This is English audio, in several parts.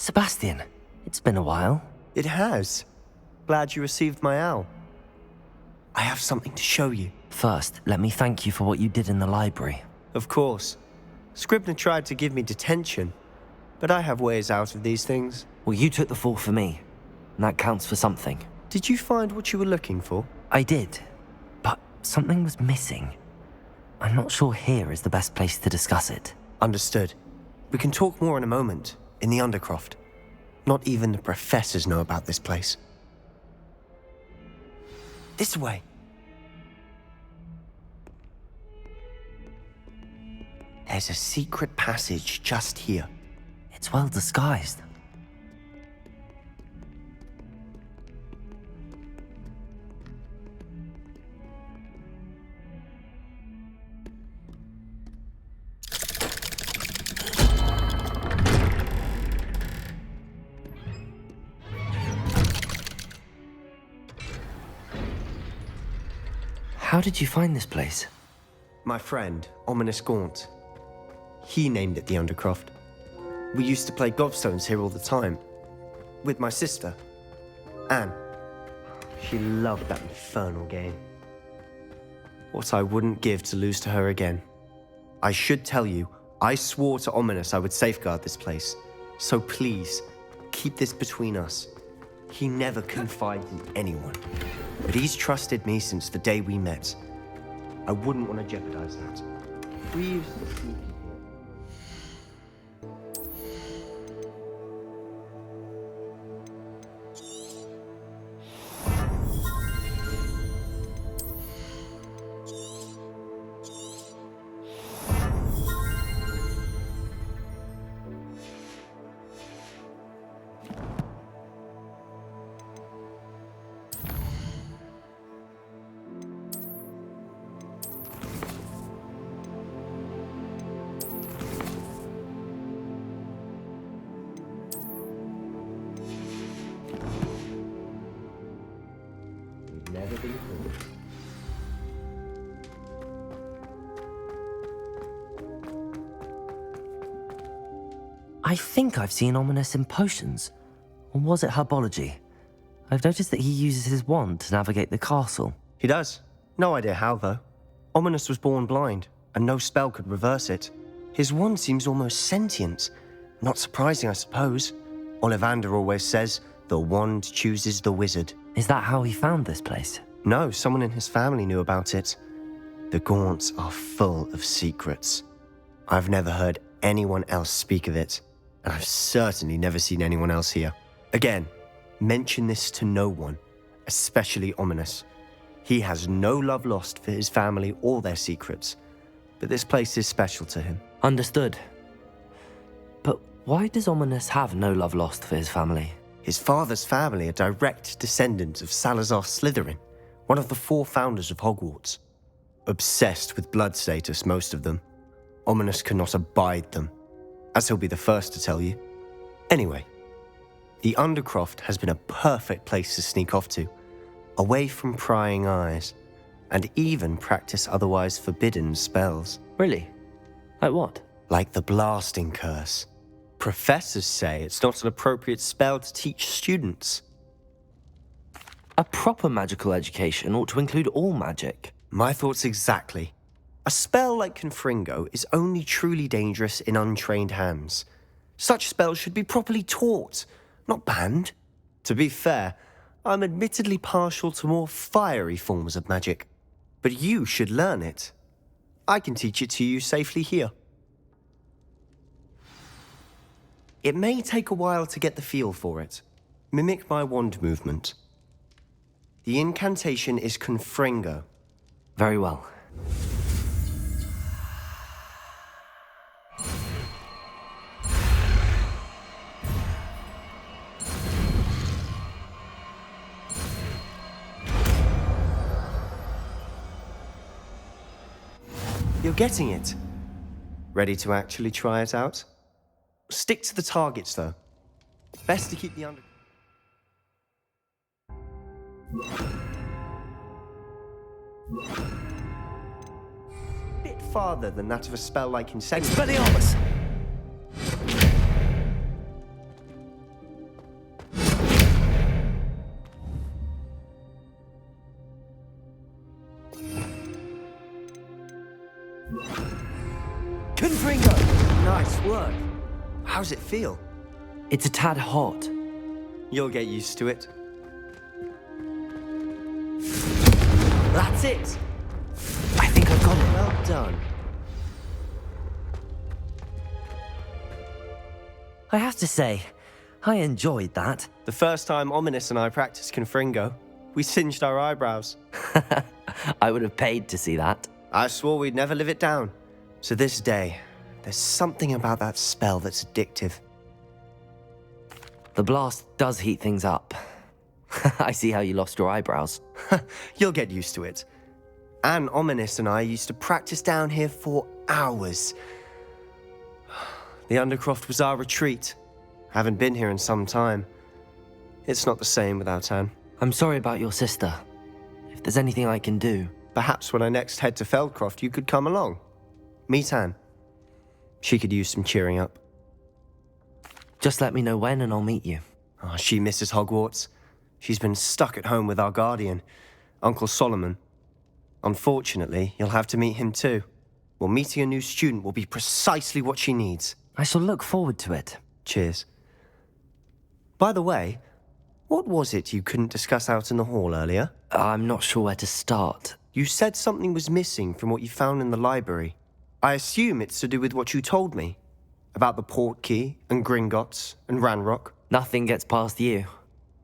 Sebastian, it's been a while. It has. Glad you received my owl. I have something to show you. First, let me thank you for what you did in the library. Of course. Scribner tried to give me detention, but I have ways out of these things. Well, you took the fall for me, and that counts for something. Did you find what you were looking for? I did, but something was missing. I'm not sure here is the best place to discuss it. Understood. We can talk more in a moment, in the Undercroft. Not even the professors know about this place. This way. There's a secret passage just here. It's well disguised. How did you find this place? My friend, Ominous Gaunt. He named it the Undercroft. We used to play gobstones here all the time. With my sister, Anne. She loved that infernal game. What I wouldn't give to lose to her again. I should tell you, I swore to Ominous I would safeguard this place. So please, keep this between us. He never confided in anyone. But he's trusted me since the day we met. I wouldn't want to jeopardize that. We used to sneak in here. Never been caught. I think I've seen Ominous in potions. Or was it herbology? I've noticed that he uses his wand to navigate the castle. He does. No idea how, though. Ominous was born blind, and no spell could reverse it. His wand seems almost sentient. Not surprising, I suppose. Ollivander always says, the wand chooses the wizard. Is that how he found this place? No, someone in his family knew about it. The Gaunts are full of secrets. I've never heard anyone else speak of it, and I've certainly never seen anyone else here. Again, mention this to no one, especially Ominous. He has no love lost for his family or their secrets, but this place is special to him. Understood. But why does Ominous have no love lost for his family? His father's family are direct descendants of Salazar Slytherin, one of the 4 founders of Hogwarts. Obsessed with blood status, most of them. Ominous cannot abide them, as he'll be the first to tell you. Anyway, the Undercroft has been a perfect place to sneak off to, away from prying eyes, and even practice otherwise forbidden spells. Really? Like what? Like the blasting curse. Professors say it's not an appropriate spell to teach students. A proper magical education ought to include all magic. My thoughts exactly. A spell like Confringo is only truly dangerous in untrained hands. Such spells should be properly taught, not banned. To be fair, I'm admittedly partial to more fiery forms of magic. But you should learn it. I can teach it to you safely here. It may take a while to get the feel for it. Mimic my wand movement. The incantation is Confringo. Very well. You're getting it. Ready to actually try it out? Stick to the targets, though. Best to keep the under... Bit farther than that of a spell like Incendiary. Expelliarmus! Confringo! Nice work. How's it feel? It's a tad hot. You'll get used to it. That's it! I think I've got it. Well done. I have to say, I enjoyed that. The first time Ominous and I practiced Confringo, we singed our eyebrows. I would have paid to see that. I swore we'd never live it down. To this day, there's something about that spell that's addictive. The blast does heat things up. I see how you lost your eyebrows. You'll get used to it. Anne, Ominous and I used to practice down here for hours. The Undercroft was our retreat. Haven't been here in some time. It's not the same without Anne. I'm sorry about your sister. If there's anything I can do... Perhaps when I next head to Feldcroft, you could come along. Meet Anne. She could use some cheering up. Just let me know when and I'll meet you. Oh, she misses Hogwarts. She's been stuck at home with our guardian, Uncle Solomon. Unfortunately, you'll have to meet him too. Well, meeting a new student will be precisely what she needs. I shall look forward to it. Cheers. By the way, what was it you couldn't discuss out in the hall earlier? I'm not sure where to start. You said something was missing from what you found in the library. I assume it's to do with what you told me. About the Portkey, and Gringotts, and Ranrock. Nothing gets past you.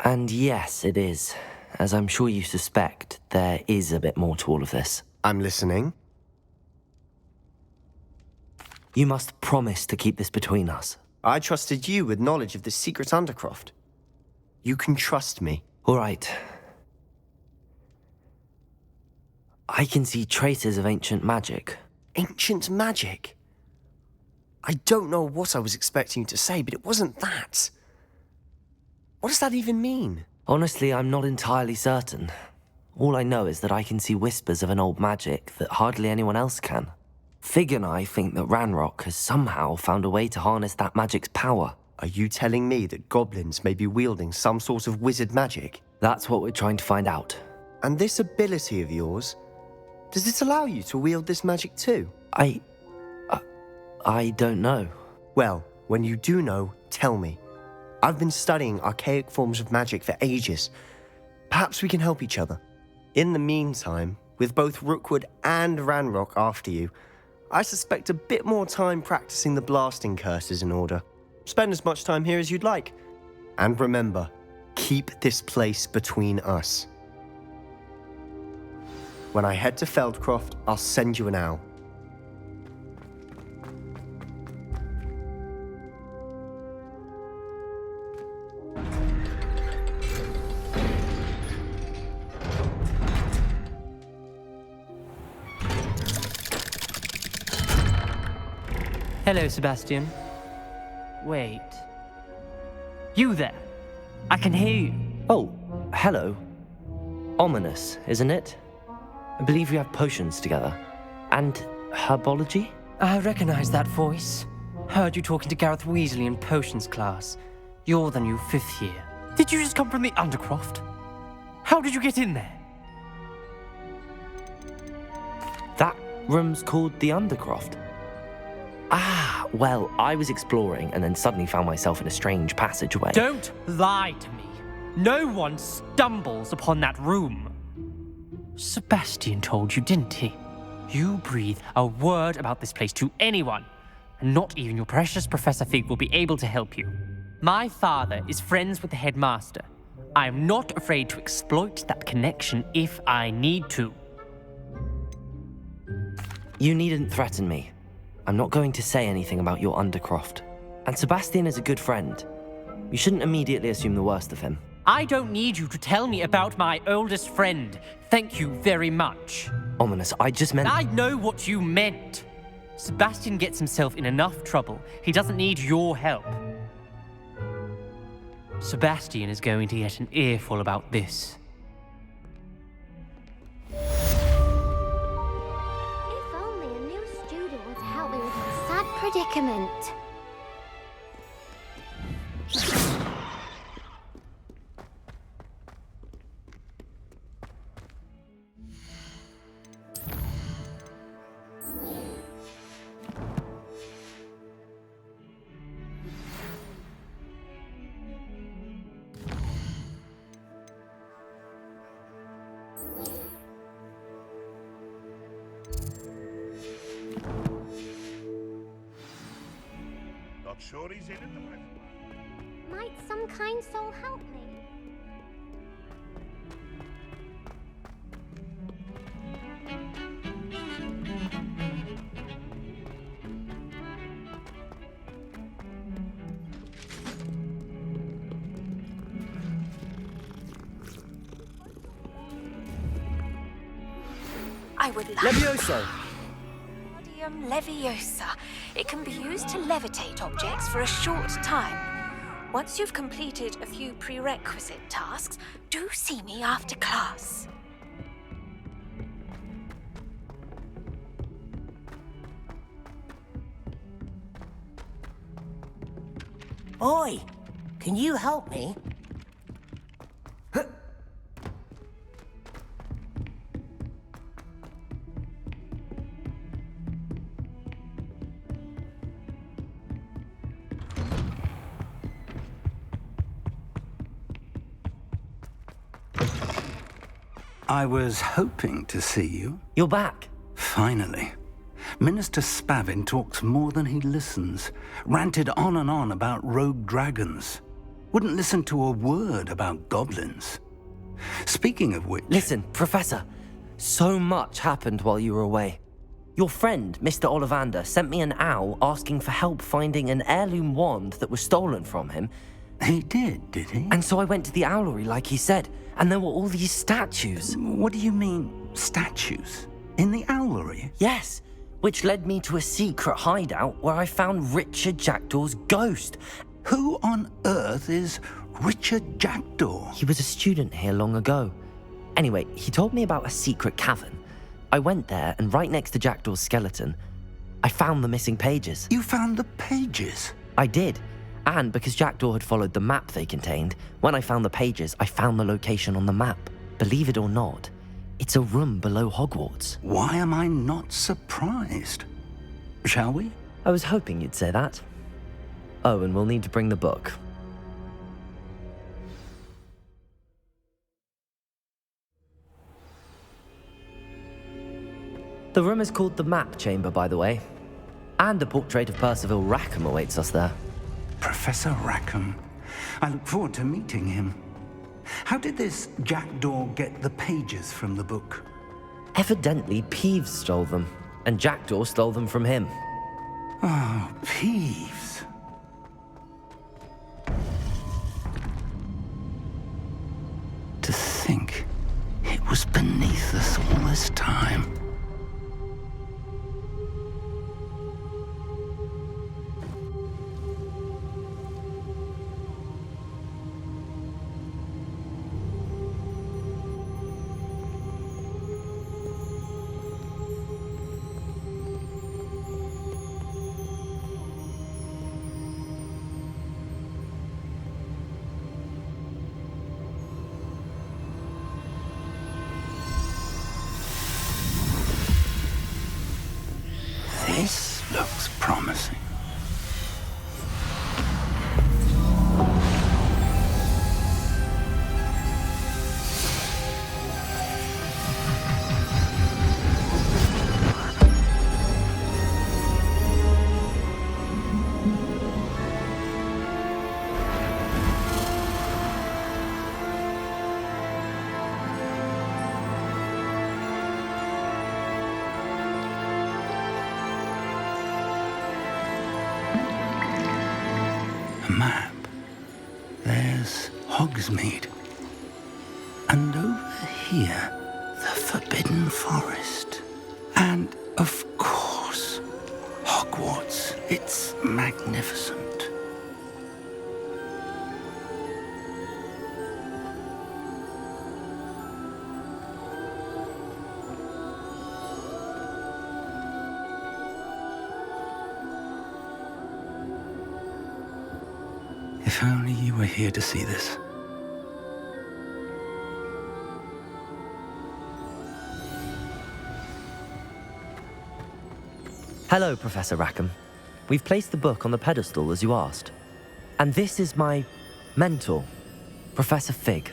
And yes, it is. As I'm sure you suspect, there is a bit more to all of this. I'm listening. You must promise to keep this between us. I trusted you with knowledge of the secret Undercroft. You can trust me. All right. I can see traces of ancient magic. Ancient magic? I don't know what I was expecting you to say, but it wasn't that. What does that even mean? Honestly, I'm not entirely certain. All I know is that I can see whispers of an old magic that hardly anyone else can. Fig and I think that Ranrock has somehow found a way to harness that magic's power. Are you telling me that goblins may be wielding some sort of wizard magic? That's what we're trying to find out. And this ability of yours, does it allow you to wield this magic too? I don't know. Well, when you do know, tell me. I've been studying archaic forms of magic for ages. Perhaps we can help each other. In the meantime, with both Rookwood and Ranrock after you, I suspect a bit more time practicing the blasting curse is in order. Spend as much time here as you'd like. And remember, keep this place between us. When I head to Feldcroft, I'll send you an owl. Hello, Sebastian. Wait. You there? I can hear you. Oh, hello. Ominous, isn't it? I believe we have potions together. And herbology? I recognize that voice. Heard you talking to Gareth Weasley in potions class. You're the new 5th year. Did you just come from the Undercroft? How did you get in there? That room's called the Undercroft. Ah, well, I was exploring and then suddenly found myself in a strange passageway. Don't lie to me. No one stumbles upon that room. Sebastian told you, didn't he? You breathe a word about this place to anyone, and not even your precious Professor Fig will be able to help you. My father is friends with the headmaster. I am not afraid to exploit that connection if I need to. You needn't threaten me. I'm not going to say anything about your Undercroft. And Sebastian is a good friend. You shouldn't immediately assume the worst of him. I don't need you to tell me about my oldest friend. Thank you very much. Ominous, I just meant... I know what you meant. Sebastian gets himself in enough trouble. He doesn't need your help. Sebastian is going to get an earful about this. If only a new student would help me with my sad predicament. sure he's in at the present moment. Might some kind soul help me? I would like Levioso! Wingardium Leviosa. It can be used to levitate objects for a short time. Once you've completed a few prerequisite tasks, do see me after class. Oi! Can you help me? I was hoping to see you. You're back. Finally. Minister Spavin talks more than he listens. Ranted on and on about rogue dragons. Wouldn't listen to a word about goblins. Speaking of which... Listen, Professor. So much happened while you were away. Your friend, Mr. Ollivander, sent me an owl asking for help finding an heirloom wand that was stolen from him. He did he? And so I went to the owlery like he said, and there were all these statues. What do you mean, statues? In the owlery? Yes, which led me to a secret hideout where I found Richard Jackdaw's ghost. Who on earth is Richard Jackdaw? He was a student here long ago. Anyway, he told me about a secret cavern. I went there, and right next to Jackdaw's skeleton, I found the missing pages. You found the pages? I did. And because Jackdaw had followed the map they contained, when I found the pages, I found the location on the map. Believe it or not, it's a room below Hogwarts. Why am I not surprised? Shall we? I was hoping you'd say that. Oh, and we'll need to bring the book. The room is called the Map Chamber, by the way. And a portrait of Percival Rackham awaits us there. Professor Rackham. I look forward to meeting him. How did this Jackdaw get the pages from the book? Evidently, Peeves stole them, and Jackdaw stole them from him. Oh, Peeves. To think it was beneath us all this time. This looks promising. A map. There's Hogsmeade. And over here, the Forbidden Forest. And, of course, Hogwarts. It's magnificent. If only you were here to see this. Hello, Professor Rackham. We've placed the book on the pedestal as you asked. And this is my mentor, Professor Fig.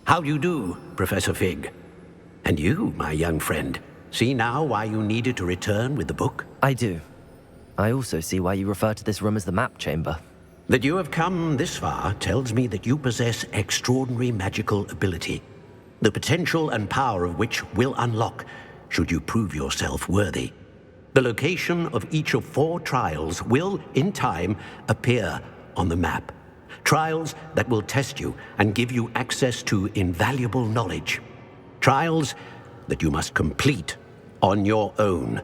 How do you do, Professor Fig? And you, my young friend, see now why you needed to return with the book? I do. I also see why you refer to this room as the map chamber. That you have come this far tells me that you possess extraordinary magical ability, the potential and power of which will unlock should you prove yourself worthy. The location of each of 4 trials will, in time, appear on the map. Trials that will test you and give you access to invaluable knowledge. Trials that you must complete on your own.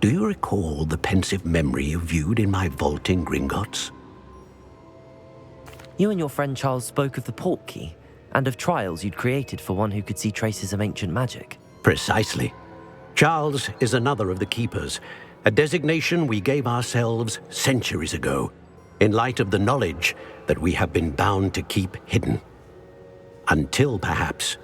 Do you recall the pensive memory you viewed in my vault in Gringotts? You and your friend Charles spoke of the port key, and of trials you'd created for one who could see traces of ancient magic. Precisely. Charles is another of the Keepers, a designation we gave ourselves centuries ago, in light of the knowledge that we have been bound to keep hidden. Until, perhaps,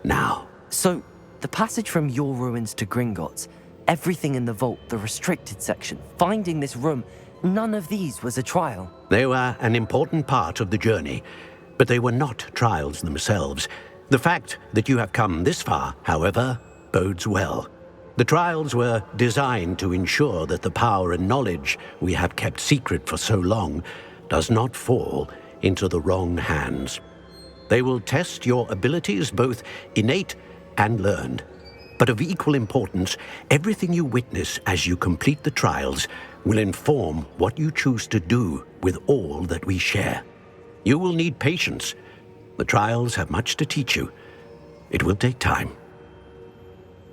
now. So, the passage from your ruins to Gringotts, everything in the vault, the restricted section, finding this room, none of these was a trial. They were an important part of the journey, but they were not trials themselves. The fact that you have come this far, however, bodes well. The trials were designed to ensure that the power and knowledge we have kept secret for so long does not fall into the wrong hands. They will test your abilities, both innate and learned. But of equal importance, everything you witness as you complete the trials will inform what you choose to do with all that we share. You will need patience. The trials have much to teach you. It will take time.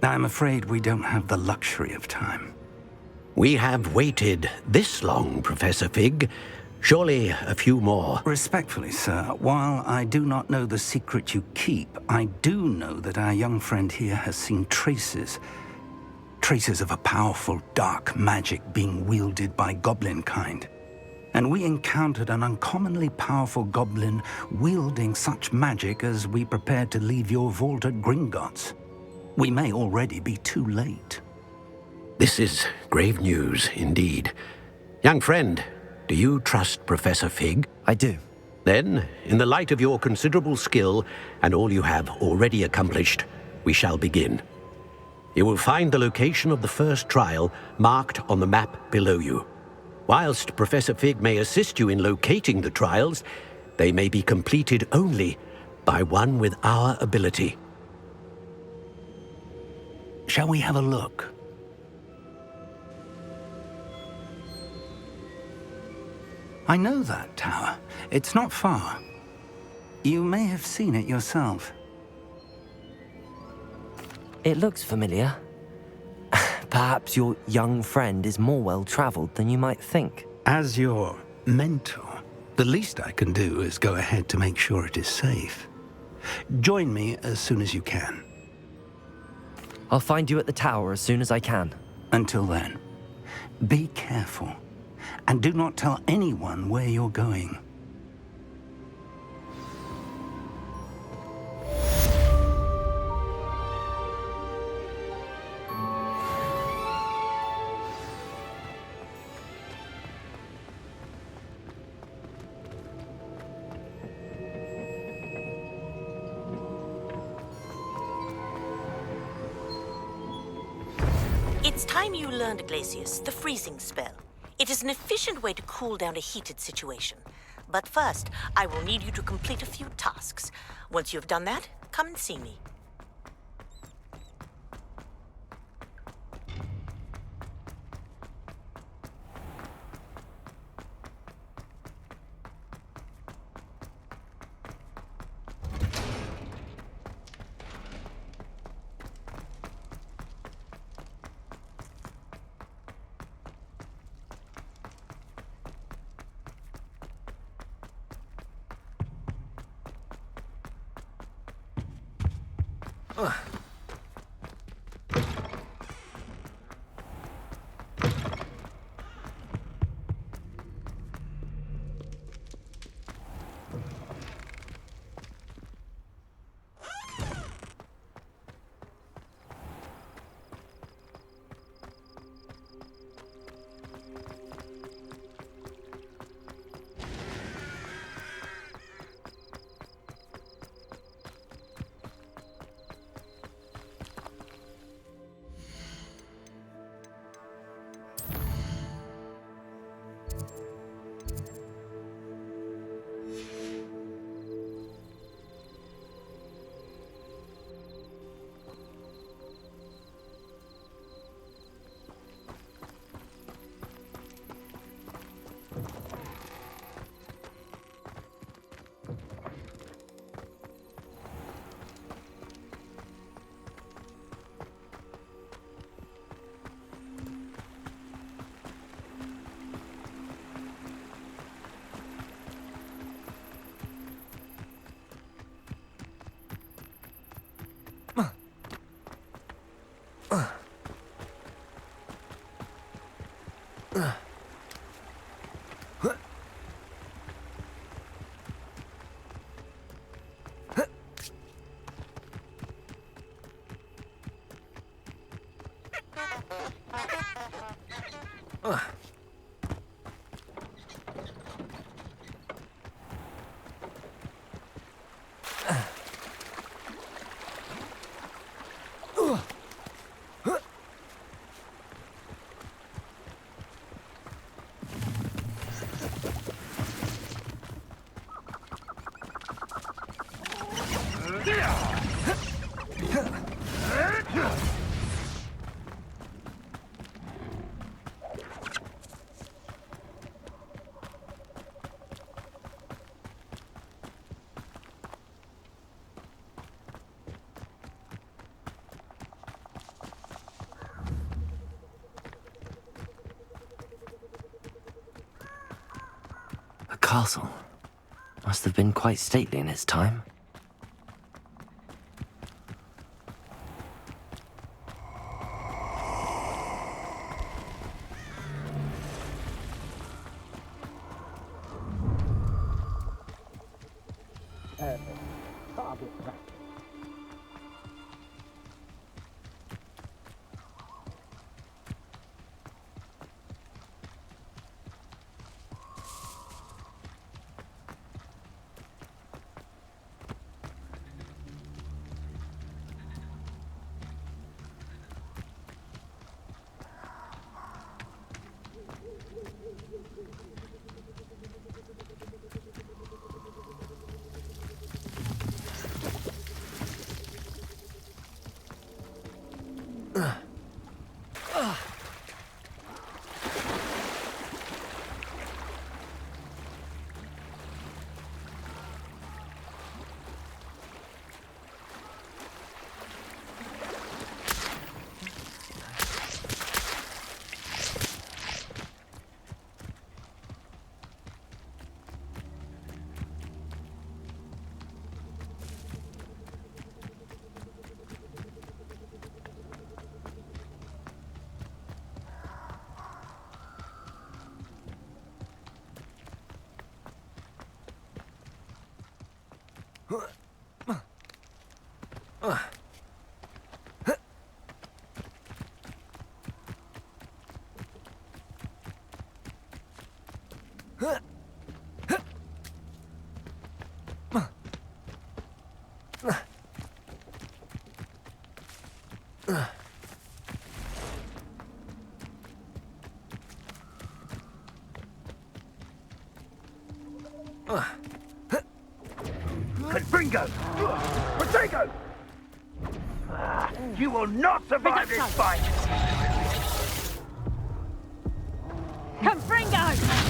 I'm afraid we don't have the luxury of time. We have waited this long, Professor Fig. Surely a few more. Respectfully, sir, while I do not know the secret you keep, I do know that our young friend here has seen traces of a powerful dark magic being wielded by goblin kind. And we encountered an uncommonly powerful goblin wielding such magic as we prepared to leave your vault at Gringotts. We may already be too late. This is grave news indeed. Young friend, do you trust Professor Fig? I do. Then, in the light of your considerable skill and all you have already accomplished, we shall begin. You will find the location of the first trial marked on the map below you. Whilst Professor Fig may assist you in locating the trials, they may be completed only by one with our ability. Shall we have a look? I know that tower. It's not far. You may have seen it yourself. It looks familiar. Perhaps your young friend is more well-traveled than you might think. As your mentor, the least I can do is go ahead to make sure it is safe. Join me as soon as you can. I'll find you at the tower as soon as I can. Until then, be careful, and do not tell anyone where you're going. It's time you learned, Glacius, the freezing spell. It is an efficient way to cool down a heated situation. But first, I will need you to complete a few tasks. Once you have done that, come and see me. A castle. Must have been quite stately in its time. Confringo! Protego! You will not survive this fight! Confringo!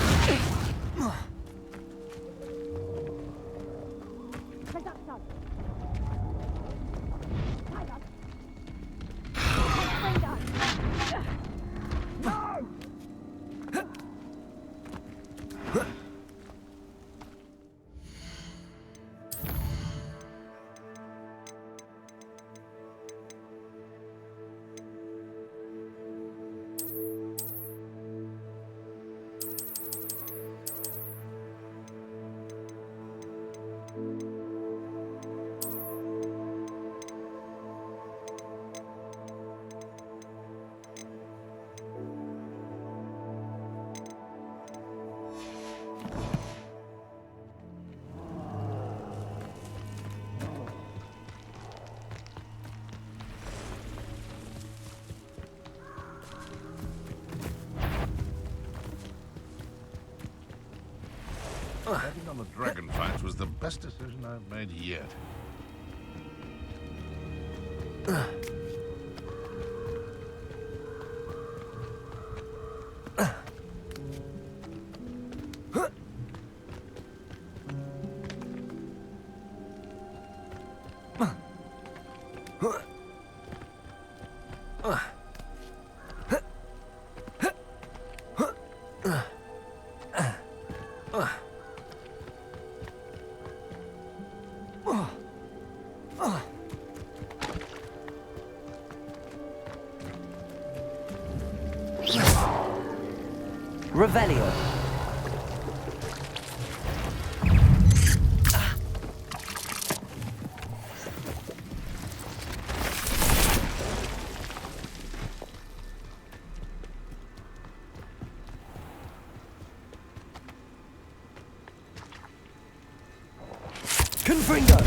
Betting on the dragon fights was the best decision I've made yet. Revelio. Confringo!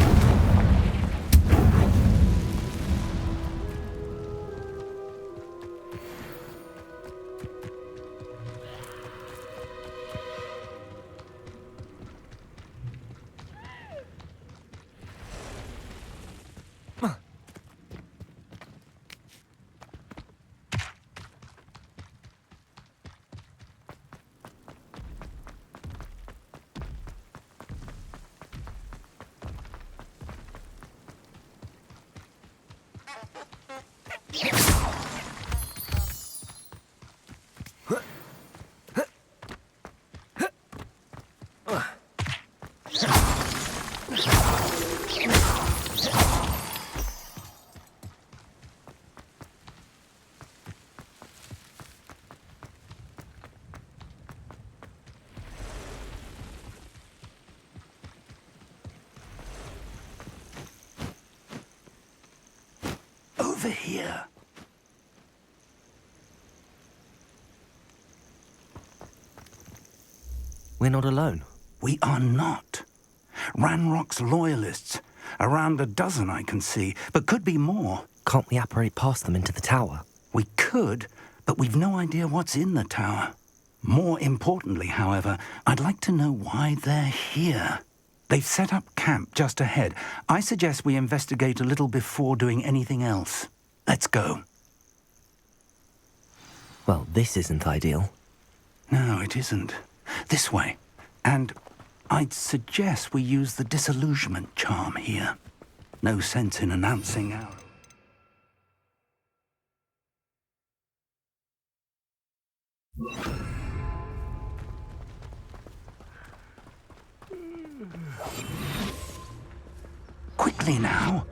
Over here. We're not alone. We are not. Ranrock's loyalists. Around a dozen I can see, but could be more. Can't we apparate past them into the tower? We could, but we've no idea what's in the tower. More importantly, however, I'd like to know why they're here. They've set up camp just ahead. I suggest we investigate a little before doing anything else. Let's go. Well, this isn't ideal. No, it isn't. This way. And I'd suggest we use the disillusionment charm here. No sense in announcing our... Quickly now.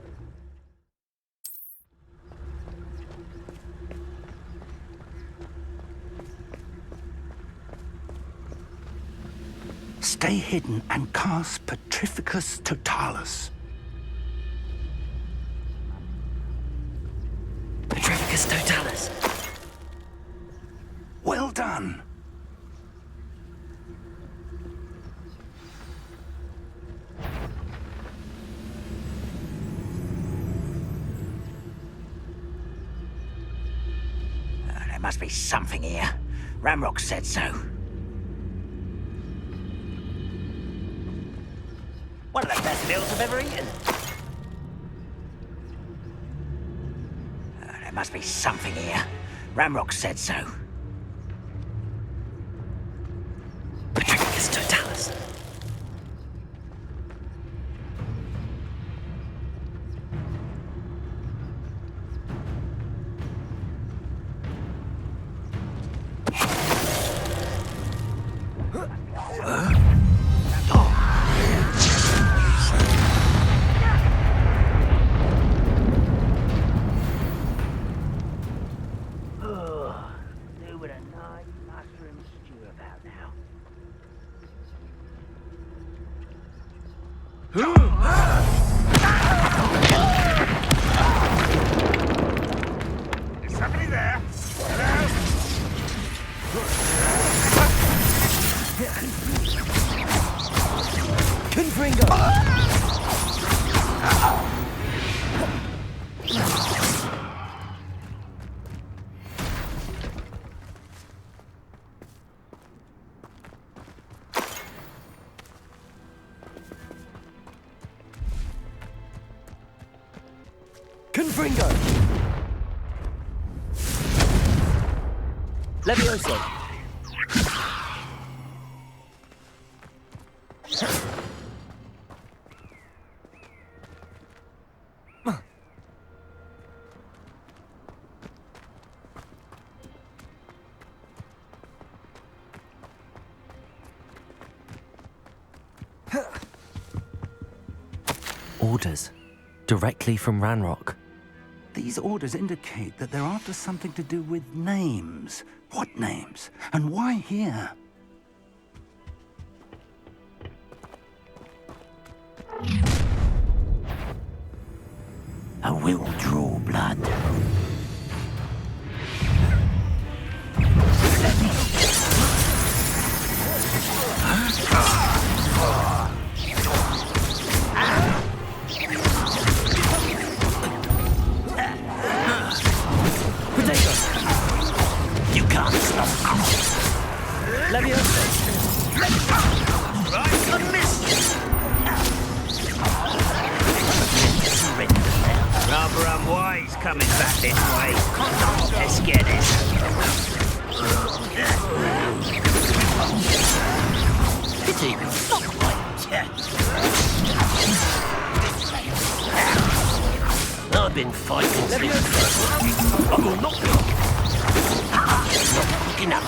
Stay hidden and cast Petrificus Totalis. Petrificus Totalis. Well done. There must be something here. Ranrock said so. One of the best meals I've ever eaten. There must be something here. Ranrock said so. Petrificus Totalis. Is somebody there? Hello? Confringo! Confringo! Levioso! Orders. Directly from Ranrock. These orders indicate that they're after something to do with names. What names? And why here? I will draw blood. been fighting since... I will not... Not enough.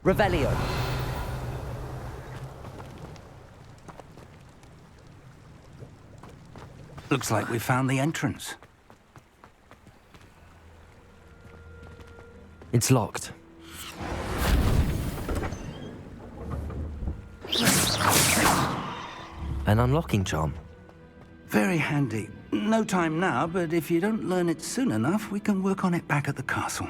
Revelio. Looks like we found the entrance. It's locked. An unlocking charm. Very handy. No time now, but if you don't learn it soon enough, we can work on it back at the castle.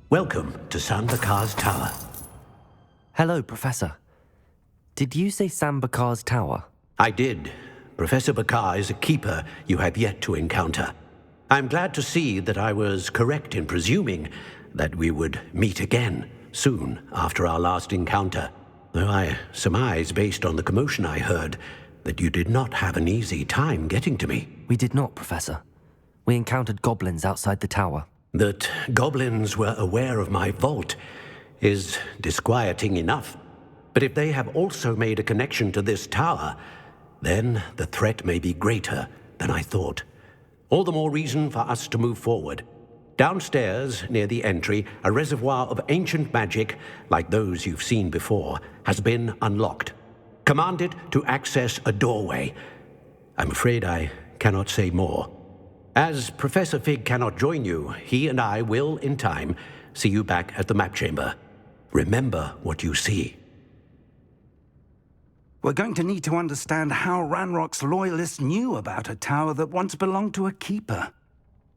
Welcome to Sambakar's Tower. Hello, Professor. Did you say Sambakar's Tower? I did. Professor Bakar is a keeper you have yet to encounter. I'm glad to see that I was correct in presuming that we would meet again soon after our last encounter, though I surmise, based on the commotion I heard, that you did not have an easy time getting to me. We did not, Professor. We encountered goblins outside the tower. That goblins were aware of my vault is disquieting enough. But if they have also made a connection to this tower, then the threat may be greater than I thought. All the more reason for us to move forward. Downstairs, near the entry, a reservoir of ancient magic, like those you've seen before, has been unlocked. Command it to access a doorway. I'm afraid I cannot say more. As Professor Fig cannot join you, he and I will, in time, see you back at the map chamber. Remember what you see. We're going to need to understand how Ranrock's loyalists knew about a tower that once belonged to a keeper.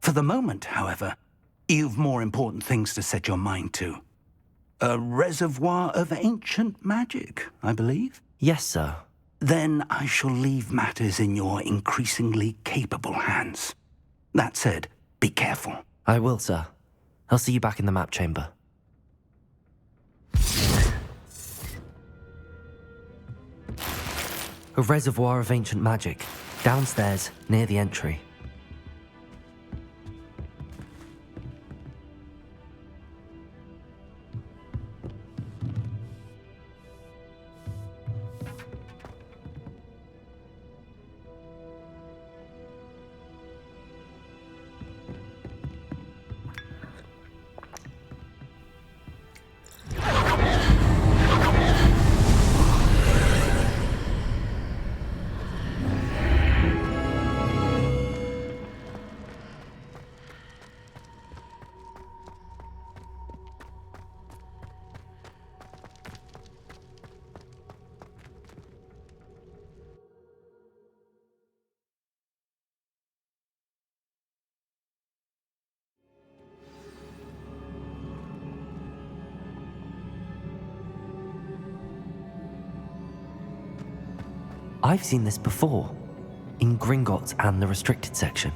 For the moment, however, you've more important things to set your mind to. A reservoir of ancient magic, I believe? Yes, sir. Then I shall leave matters in your increasingly capable hands. That said, be careful. I will, sir. I'll see you back in the map chamber. A reservoir of ancient magic, downstairs, near the entry. I've seen this before, in Gringotts and the restricted section.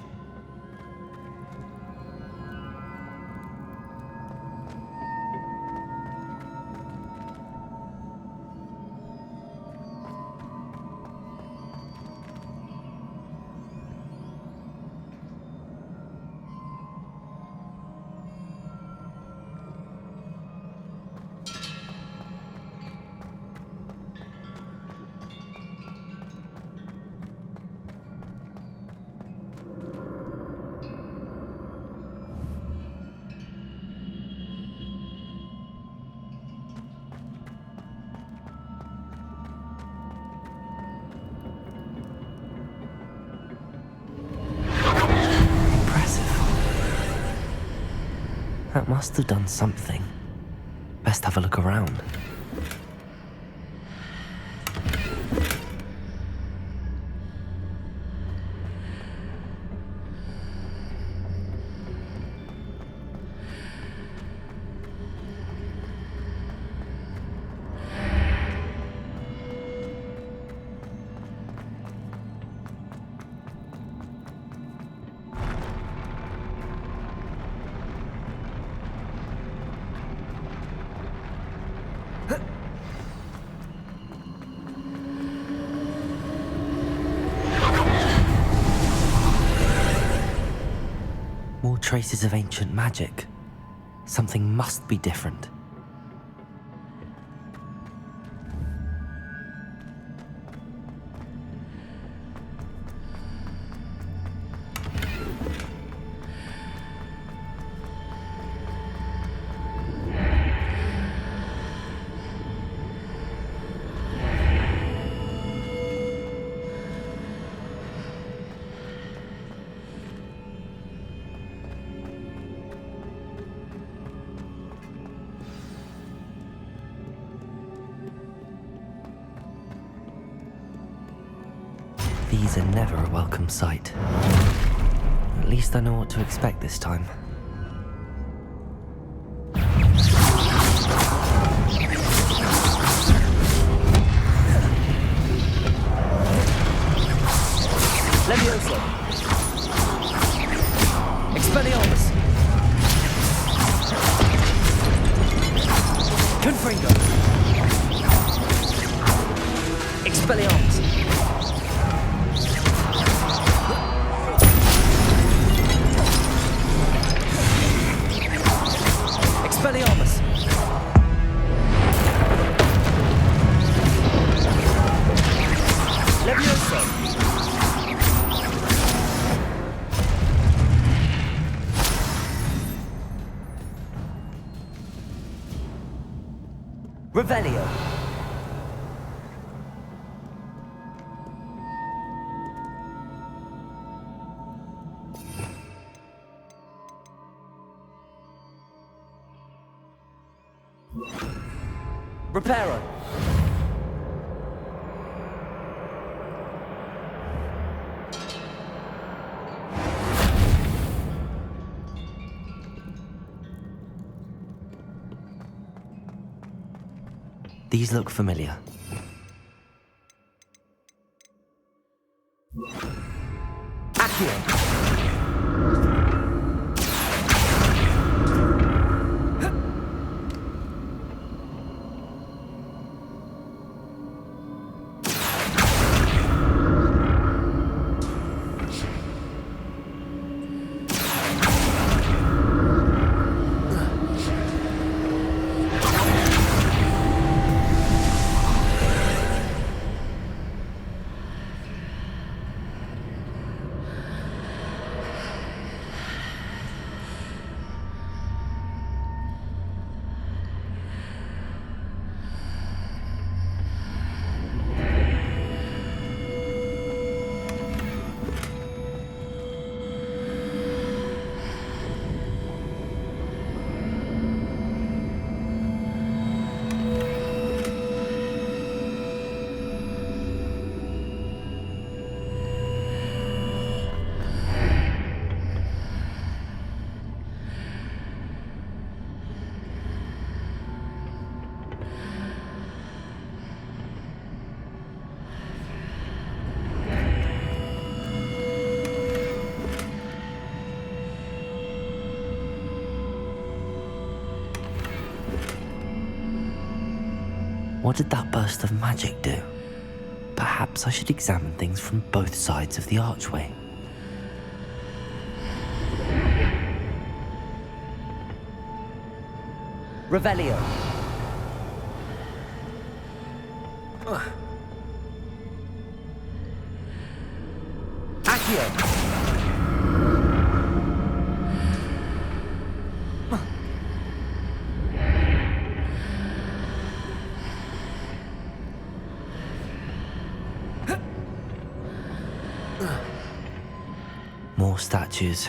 That must have done something. Best have a look around. traces of ancient magic. Something must be different. These are never a welcome sight. At least I know what to expect this time. Leviosa! Expelliarmus! Confringo! Expelliarmus! Expelliarmus! Leviosa! Revelio! Reparo! These look familiar. Accio! What did that burst of magic do? Perhaps I should examine things from both sides of the archway. Revelio! Accio! More statues.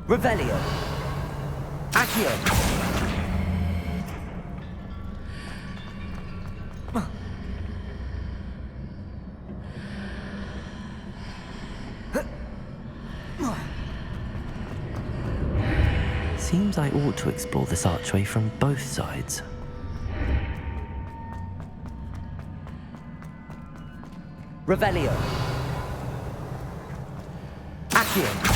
Revelio. Accio. Seems I ought to explore this archway from both sides. Revelio. Accio.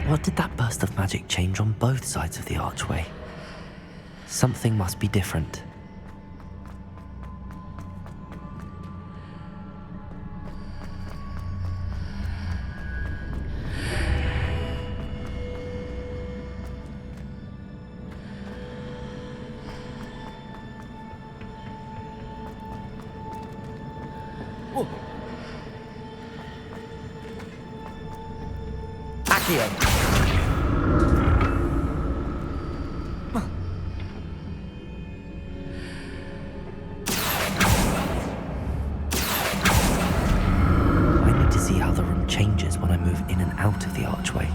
What did that burst of magic change on both sides of the archway? Something must be different. Accio. I need to see how the room changes when I move in and out of the archway.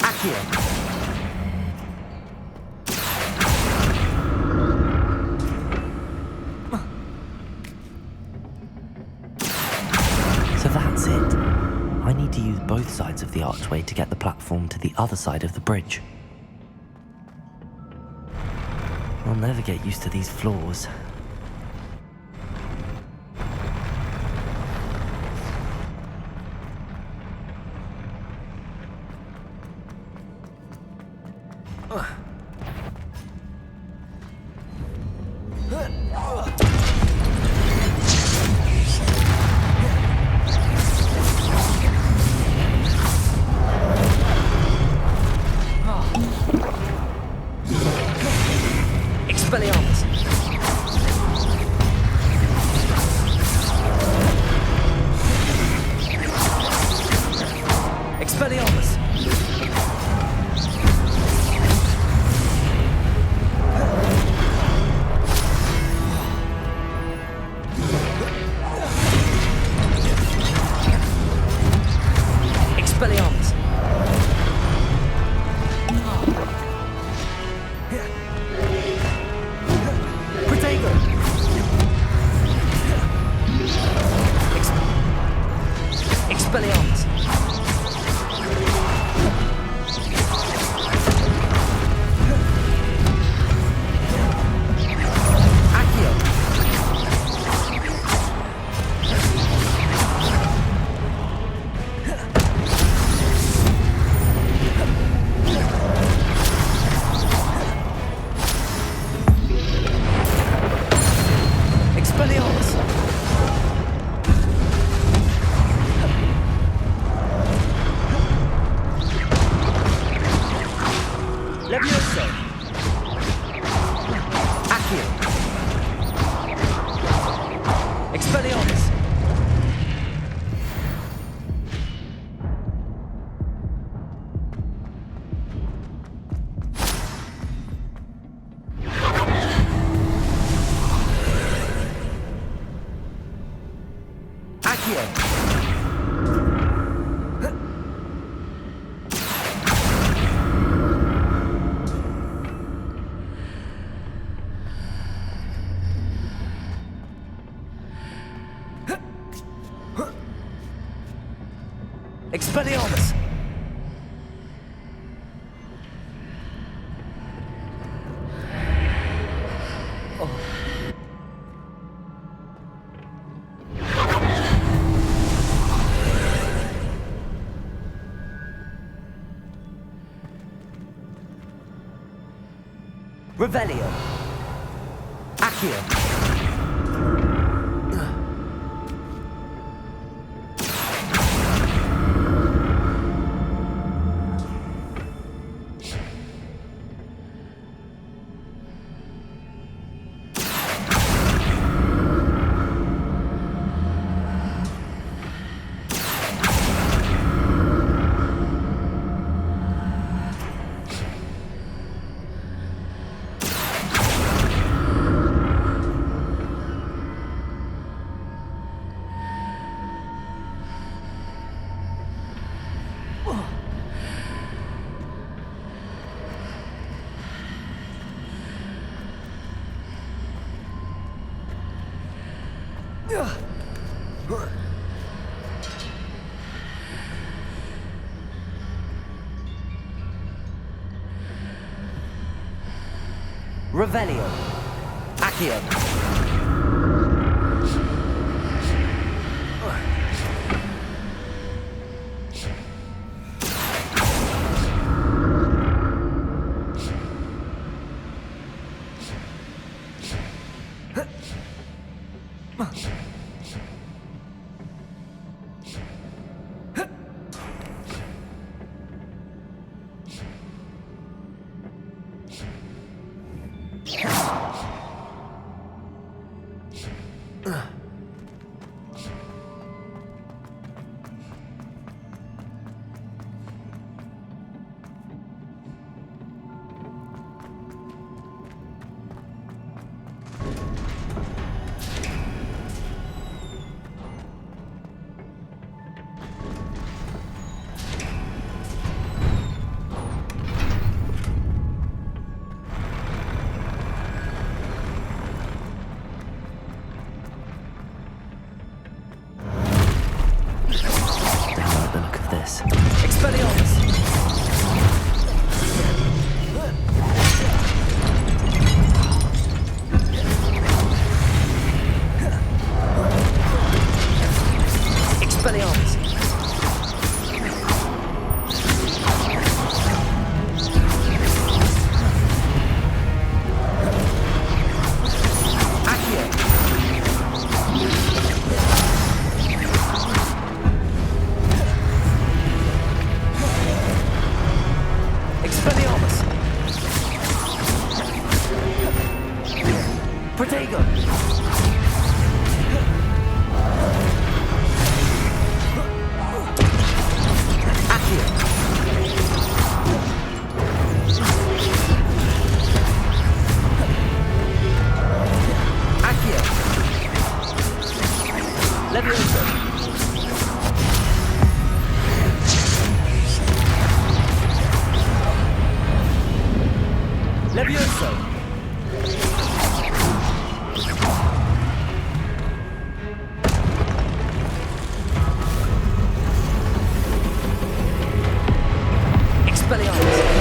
Accio. So that's it. I need to use both sides of the archway to get the platform to the other side of the bridge. I'll never get used to these floors. Expelliarmus. Expelliarmus. Expelliarmus. Protego. Expelliarmus. Accio. Expelliarmus. Expelliarmus! Revelio. Accio. Revelio. Accio. Expelliarmus! Expelliarmus! Protego! Accio! Accio! Levioso! Levioso! Expelliarmus!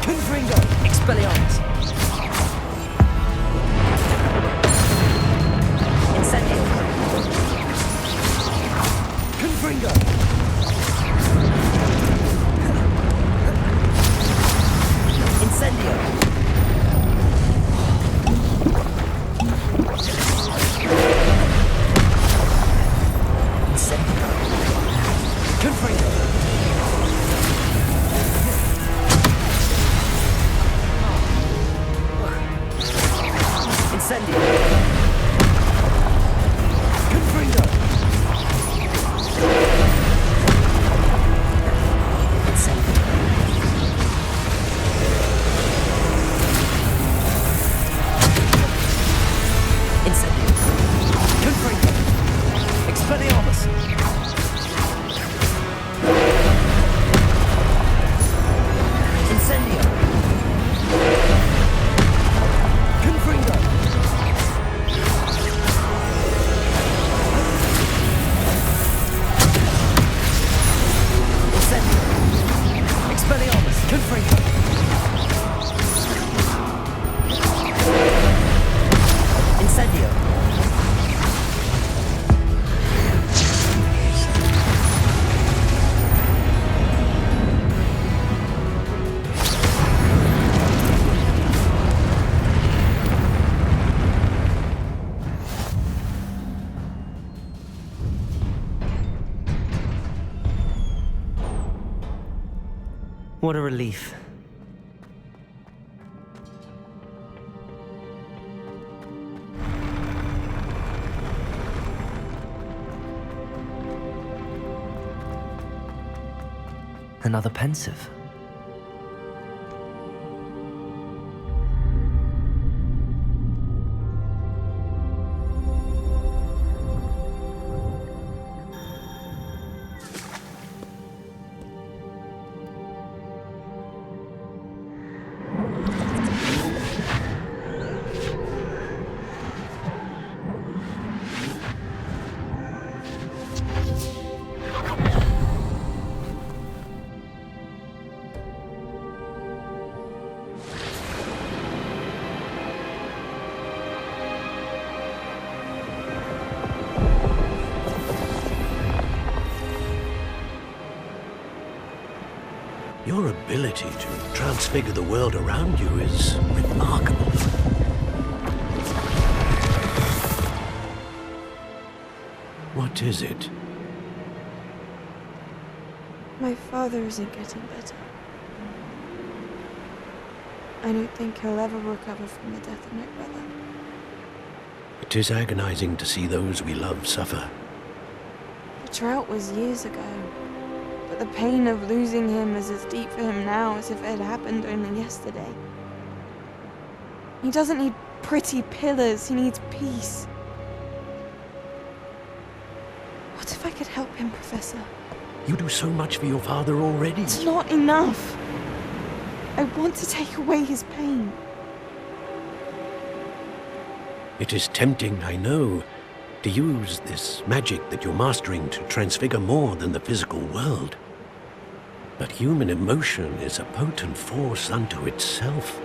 Confringo! Expelliarmus! Incendio! Confringo! Incendio! Incendio! Confringo! Incendio! Confringo! Incendio! Incendio! Confringo! Expelliarmus! Incendio! Confringo! Incendio! Expelliarmus! Confringo! Incendio! What a relief. Another pensive. Your ability to transfigure the world around you is remarkable. What is it? My father isn't getting better. I don't think he'll ever recover from the death of my brother. It is agonizing to see those we love suffer. The drought was years ago, but the pain of losing him is as deep for him now as if it had happened only yesterday. He doesn't need pretty pillars, he needs peace. What if I could help him, Professor? You do so much for your father already. It's not enough. I want to take away his pain. It is tempting, I know, to use this magic that you're mastering to transfigure more than the physical world. But human emotion is a potent force unto itself.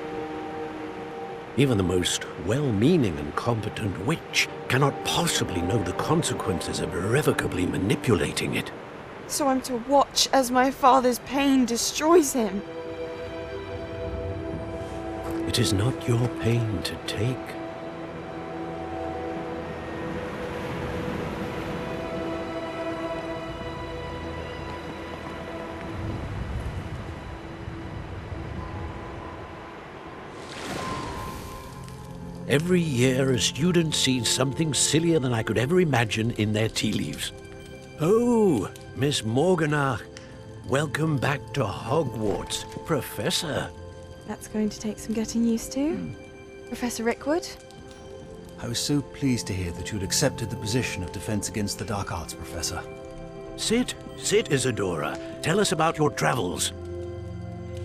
Even the most well-meaning and competent witch cannot possibly know the consequences of irrevocably manipulating it. So I'm to watch as my father's pain destroys him. It is not your pain to take. Every year, a student sees something sillier than I could ever imagine in their tea leaves. Oh, Miss Morganach, welcome back to Hogwarts, Professor. That's going to take some getting used to. Professor Rickwood? I was so pleased to hear that you'd accepted the position of Defense Against the Dark Arts, Professor. Sit, Isadora. Tell us about your travels.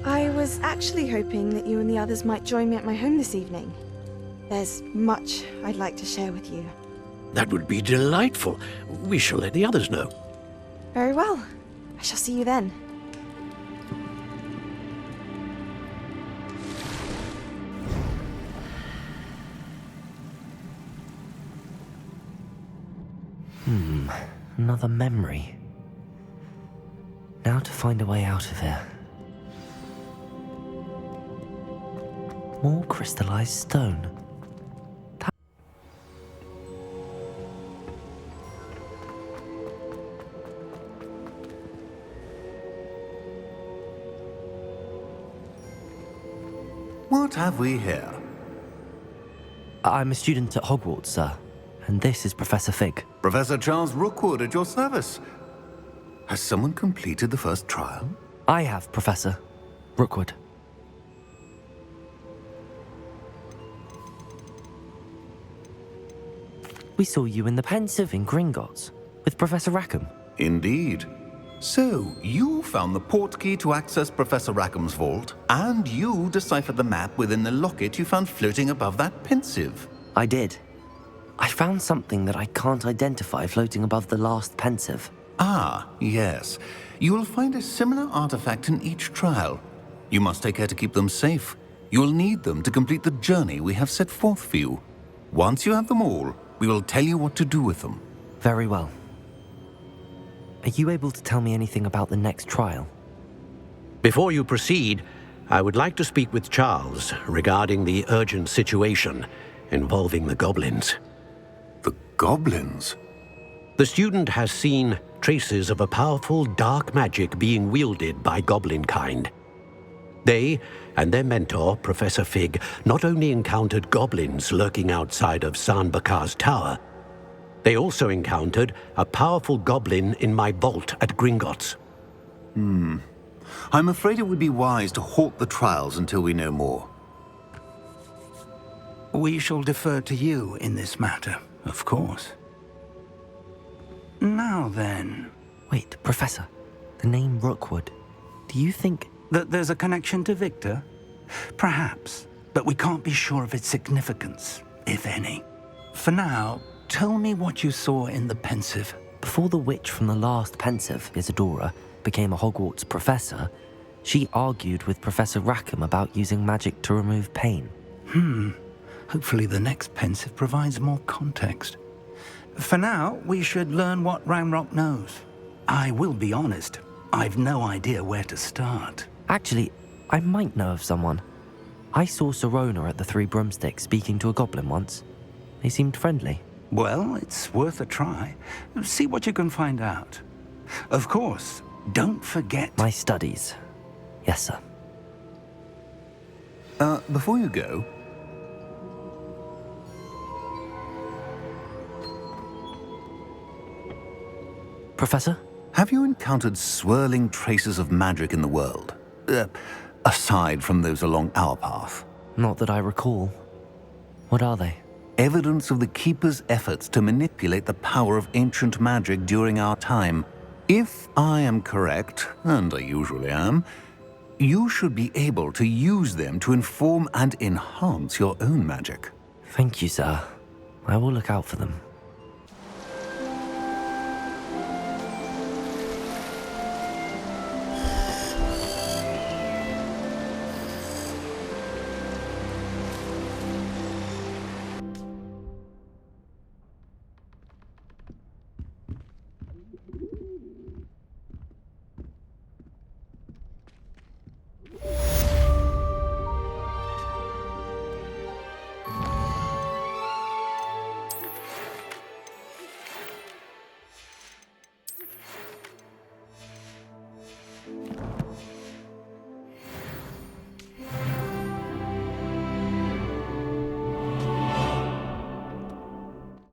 I was actually hoping that you and the others might join me at my home this evening. There's much I'd like to share with you. That would be delightful. We shall let the others know. Very well. I shall see you then. Another memory. Now to find a way out of here. More crystallized stone. What have we here? I'm a student at Hogwarts, sir. And this is Professor Fig. Professor Charles Rookwood at your service. Has someone completed the first trial? I have, Professor Rookwood. We saw you in the Pensive in Gringotts with Professor Rackham. Indeed. So, you found the portkey to access Professor Rackham's vault, and you deciphered the map within the locket you found floating above that Pensive. I did. I found something that I can't identify floating above the last Pensive. Ah, yes. You will find a similar artifact in each trial. You must take care to keep them safe. You will need them to complete the journey we have set forth for you. Once you have them all, we will tell you what to do with them. Very well. Are you able to tell me anything about the next trial? Before you proceed, I would like to speak with Charles regarding the urgent situation involving the goblins. The goblins? The student has seen traces of a powerful dark magic being wielded by goblin kind. They and their mentor, Professor Fig, not only encountered goblins lurking outside of San Bakar's tower, they also encountered a powerful goblin in my vault at Gringotts. I'm afraid it would be wise to halt the trials until we know more. We shall defer to you in this matter, of course. Now then... Wait, Professor. The name Rookwood. Do you think... that there's a connection to Victor? Perhaps, but we can't be sure of its significance, if any. For now, tell me what you saw in the Pensive. Before the witch from the last Pensive, Isadora, became a Hogwarts professor, she argued with Professor Rackham about using magic to remove pain. Hopefully the next Pensive provides more context. For now, we should learn what Ranrock knows. I will be honest, I've no idea where to start. Actually, I might know of someone. I saw Serona at the Three Broomsticks speaking to a goblin once. They seemed friendly. Well, it's worth a try. See what you can find out. Of course, don't forget... My studies. Yes, sir. Before you go... Professor? Have you encountered swirling traces of magic in the world? Aside from those along our path? Not that I recall. What are they? Evidence of the Keeper's efforts to manipulate the power of ancient magic during our time. If I am correct, and I usually am, you should be able to use them to inform and enhance your own magic. Thank you, sir. I will look out for them.